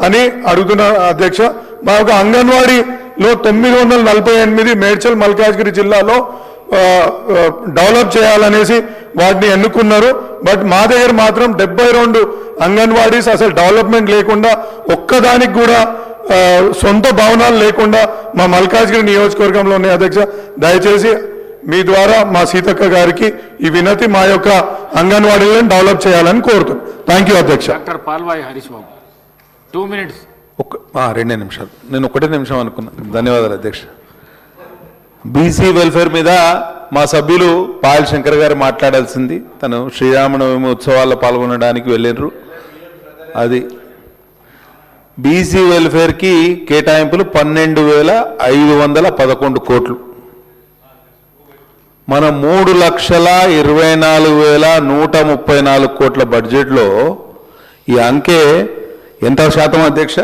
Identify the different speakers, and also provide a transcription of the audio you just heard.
Speaker 1: అని అడుగుతున్నా అధ్యక్ష. మా యొక్క అంగన్వాడీలో 948 మేడ్చల్ మల్కాజ్గిరి జిల్లాలో డెవలప్ చేయాలనేసి వాటిని ఎన్నుకున్నారు. బట్ మా దగ్గర మాత్రం 72 అంగన్వాడీస్ అసలు డెవలప్మెంట్ లేకుండా, ఒక్కదానికి కూడా సొంత భవనాలు లేకుండా మా మల్కాజ్గిరి నియోజకవర్గంలో ఉన్నాయి అధ్యక్ష. దయచేసి మీ ద్వారా మా సీతక్క గారికి ఈ వినతి, మా యొక్క అంగన్వాడీలను డెవలప్ చేయాలని కోరుతున్నాను. థ్యాంక్ యూ అధ్యక్ష.
Speaker 2: డాక్టర్ పాల్వాయి హరీష్ బాబు 2 minutes.
Speaker 3: 2 నిమిషాలు, నేను 1 నిమిషం అనుకున్నా. ధన్యవాదాలు అధ్యక్ష. బీసీ వెల్ఫేర్ మీద మా సభ్యులు పాయల్ శంకర్ గారు మాట్లాడాల్సింది. తను శ్రీరామనవమి ఉత్సవాల్లో పాల్గొనడానికి వెళ్ళినారు. అది బీసీ వెల్ఫేర్కి కేటాయింపులు 12,511 కోట్లు. మన 3,24,134 కోట్ల బడ్జెట్లో ఈ అంకె ఎంత శాతం అధ్యక్ష?